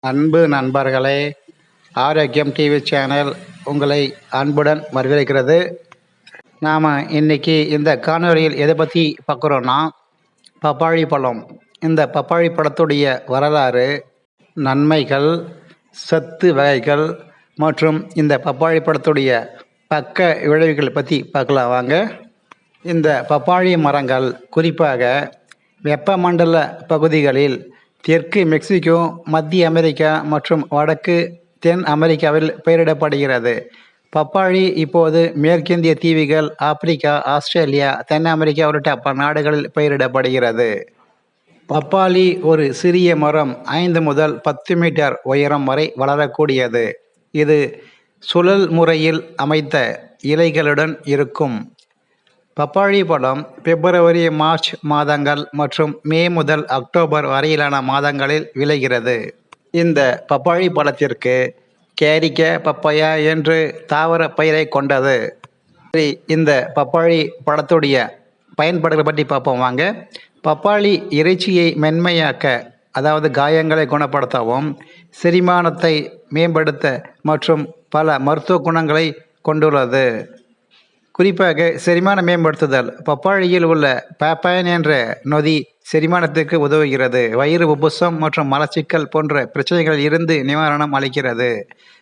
அன்பு நண்பர்களே, ஆரோக்கியம் டிவி சேனல் உங்களை அன்புடன் வரவேற்கிறது. நாம் இன்னைக்கு இந்த காணொலியில் எதை பற்றி பார்க்குறோன்னா, பப்பாளி பழம். இந்த பப்பாளி பழத்துடைய வரலாறு, நன்மைகள், சத்து வகைகள் மற்றும் இந்த பப்பாளி பழத்துடைய பக்க விளைவுகள் பற்றி பார்க்கலாம் வாங்க. இந்த பப்பாளி மரங்கள் குறிப்பாக வெப்பமண்டல பகுதிகளில் தெற்கு மெக்சிகோ, மத்திய அமெரிக்கா மற்றும் வடக்கு தென் அமெரிக்காவில் பயிரிடப்படுகிறது. பப்பாளி இப்போது மேற்கிந்திய தீவுகள், ஆப்பிரிக்கா, ஆஸ்திரேலியா, தென் அமெரிக்கா உள்ளிட்ட பல நாடுகளில் பயிரிடப்படுகிறது. பப்பாளி ஒரு சிறிய மரம் 5 முதல் 10 மீட்டர் உயரம் வரை வளரக்கூடியது. இது சுழல் முறையில் அமைத்த இலைகளுடன் இருக்கும். பப்பாளி பழம் பிப்ரவரி, மார்ச் மாதங்கள் மற்றும் மே முதல் அக்டோபர் வரையிலான மாதங்களில் விளைகிறது. இந்த பப்பாளி பழத்திற்கு கேரிக்கா பப்பாயா என்று தாவர பெயரை கொண்டது. இந்த பப்பாளி பழத்துடைய பயன்பாடுகளை பற்றி பார்ப்போம் வாங்க. பப்பாளி இறைச்சியை மென்மையாக்க, அதாவது காயங்களை குணப்படுத்தவும், செரிமானத்தை மேம்படுத்த மற்றும் பல மருத்துவ குணங்களை கொண்டுள்ளது. குறிப்பாக செரிமானம் மேம்படுத்துதல். பப்பாளியில் உள்ள பாப்பாயின் என்ற நொதி செரிமானத்திற்கு உதவுகிறது. வயிறு உப்புசம் மற்றும் மலச்சிக்கல் போன்ற பிரச்சனைகளில் இருந்து நிவாரணம் அளிக்கிறது.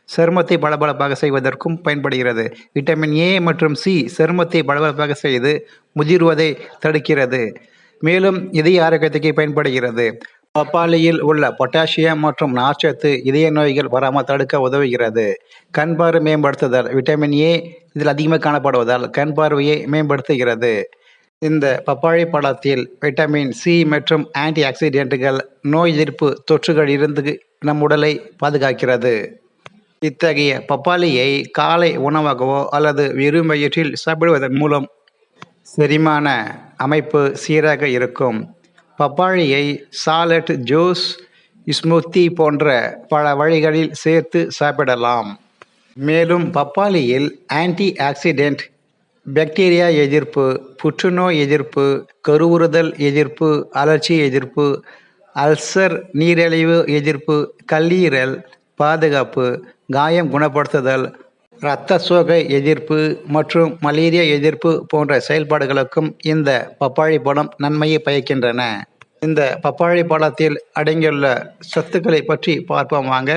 சருமத்தை பளபளப்பாக செய்வதற்கும் பயன்படுகிறது. விட்டமின் ஏ மற்றும் சி சருமத்தை பளபளப்பாக செய்து முதிர்வதை தடுக்கிறது. மேலும் இதய ஆரோக்கியத்துக்கு பயன்படுகிறது. பப்பாளியில் உள்ள பொட்டாசியம் மற்றும் நார்ச்சத்து இதய நோய்கள் வராமல் தடுக்க உதவுகிறது. கண் பார்வை மேம்படுத்துதல். விட்டமின் ஏ இதில் அதிகமாக காணப்படுவதால் கண் பார்வையை மேம்படுத்துகிறது. இந்த பப்பாளி பழத்தில் விட்டமின் சி மற்றும் ஆன்டி ஆக்சிடென்ட்டுகள் நோய் எதிர்ப்பு தொற்றுகள் இருந்து நம் உடலை பாதுகாக்கிறது. இத்தகைய பப்பாளியை காலை உணவாகவோ அல்லது வெறும் வயிற்றில் சாப்பிடுவதன் மூலம் செரிமான அமைப்பு சீராக இருக்கும். பப்பாளியை சாலட், ஜூஸ், ஸ்மூத்தி போன்ற பல வழிகளில் சேர்த்து சாப்பிடலாம். மேலும் பப்பாளியில் ஆன்டி ஆக்சிடென்ட், பாக்டீரியா எதிர்ப்பு, புற்றுநோய் எதிர்ப்பு, கருவுறுதல் எதிர்ப்பு, அலர்ச்சி எதிர்ப்பு, அல்சர், நீரிழிவு எதிர்ப்பு, கல்லீரல் பாதுகாப்பு, காயம் குணப்படுத்துதல், இரத்த சோகை எதிர்ப்பு மற்றும் மலேரியா எதிர்ப்பு போன்ற செயல்பாடுகளுக்கும் இந்த பப்பாளி பழம் நன்மையை பயக்கின்றன. இந்த பப்பாளி பழத்தில் அடங்கியுள்ள சத்துக்களை பற்றி பார்ப்போம் வாங்க.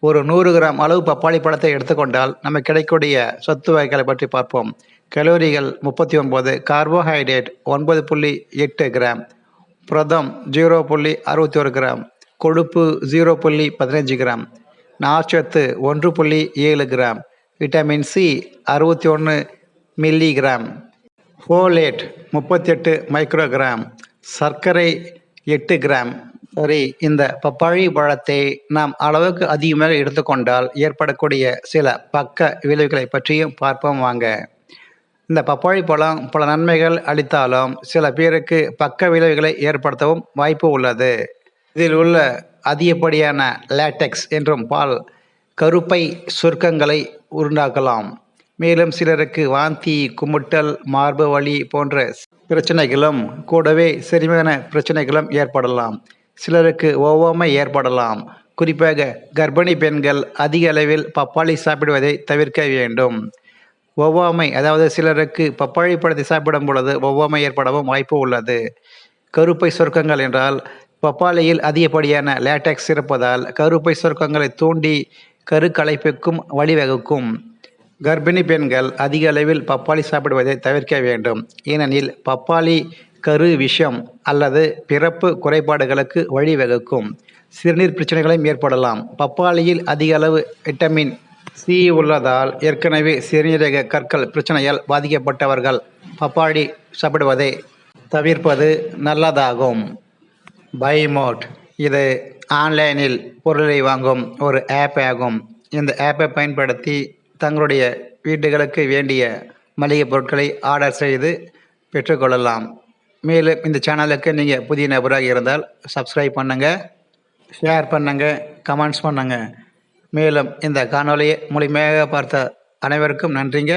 ஒரு 100 கிராம் அளவு பப்பாளி பழத்தை எடுத்துக்கொண்டால் நமக்கு கிடைக்கக்கூடிய சத்து வகைகளை பற்றி பார்ப்போம். கலோரிகள் 39, கார்போஹைட்ரேட் 9.8 கிராம், புரதம் 0.61 கிராம், கொழுப்பு 0.15 கிராம், நார்ச்சத்து 1.7 gram, vitamin C 61 milligram, folate 38 microgram, சர்க்கரை 8 கிராம். சரி, இந்த பப்பாளி பழத்தை நாம் அளவுக்கு அதிகமாக எடுத்துக்கொண்டால் ஏற்படக்கூடிய சில பக்க விளைவுகளை பற்றியும் பார்ப்போம் வாங்க. இந்த பப்பாளி பழம் பல நன்மைகள் அளித்தாலும் சில பேருக்கு பக்க விளைவுகளை ஏற்படுத்தவும் வாய்ப்பு உள்ளது. இதில் உள்ள அதிகப்படியான லேட்டெக்ஸ் என்றும் பால் கருப்பை சுருக்கங்களை உண்டாக்கலாம். மேலும் சிலருக்கு வாந்தி, குமுட்டல், மார்பு வலி போன்ற பிரச்சனைகளும் கூடவே செரிமான பிரச்சனைகளும் ஏற்படலாம். சிலருக்கு ஒவ்வாமை ஏற்படலாம். குறிப்பாக கர்ப்பிணி பெண்கள் அதிக அளவில் பப்பாளி சாப்பிடுவதை தவிர்க்க வேண்டும். ஒவ்வாமை, அதாவது சிலருக்கு பப்பாளி பழத்தை சாப்பிடும் பொழுது ஒவ்வாமை ஏற்படவும் வாய்ப்பு உள்ளது. கருப்பை சுருக்கங்கள் என்றால் பப்பாளியில் அதிகப்படியான லேட்டெக்ஸ் இருப்பதால் கருப்பை சுருக்கங்களை தூண்டி கருக்கலைப்புக்கும் வழிவகுக்கும். கர்ப்பிணி பெண்கள் அதிக அளவில் பப்பாளி சாப்பிடுவதை தவிர்க்க வேண்டும். ஏனெனில் பப்பாளி கரு விஷம் அல்லது பிறப்பு குறைபாடுகளுக்கு வழிவகுக்கும். சிறுநீர் பிரச்சனைகளையும் ஏற்படலாம். பப்பாளியில் அதிக அளவு விட்டமின் சி உள்ளதால் ஏற்கனவே சிறுநீரக கற்கள் பிரச்சனையால் பாதிக்கப்பட்டவர்கள் பப்பாளி சாப்பிடுவதை தவிர்ப்பது நல்லதாகும். பைமோட் இது ஆன்லைனில் பொருளை வாங்கும் ஒரு ஆப் ஆகும். இந்த ஆப்பை பயன்படுத்தி தங்களுடைய வீடுகளுக்கு வேண்டிய மளிகை பொருட்களை ஆர்டர் செய்து பெற்றுக்கொள்ளலாம். மேலும் இந்த சேனலுக்கு நீங்கள் புதிய நபராக இருந்தால் சப்ஸ்கிரைப் பண்ணுங்கள், ஷேர் பண்ணுங்கள், கமெண்ட்ஸ் பண்ணுங்கள். மேலும் இந்த காணொலியை முழுமையாக பார்த்த அனைவருக்கும் நன்றிங்க.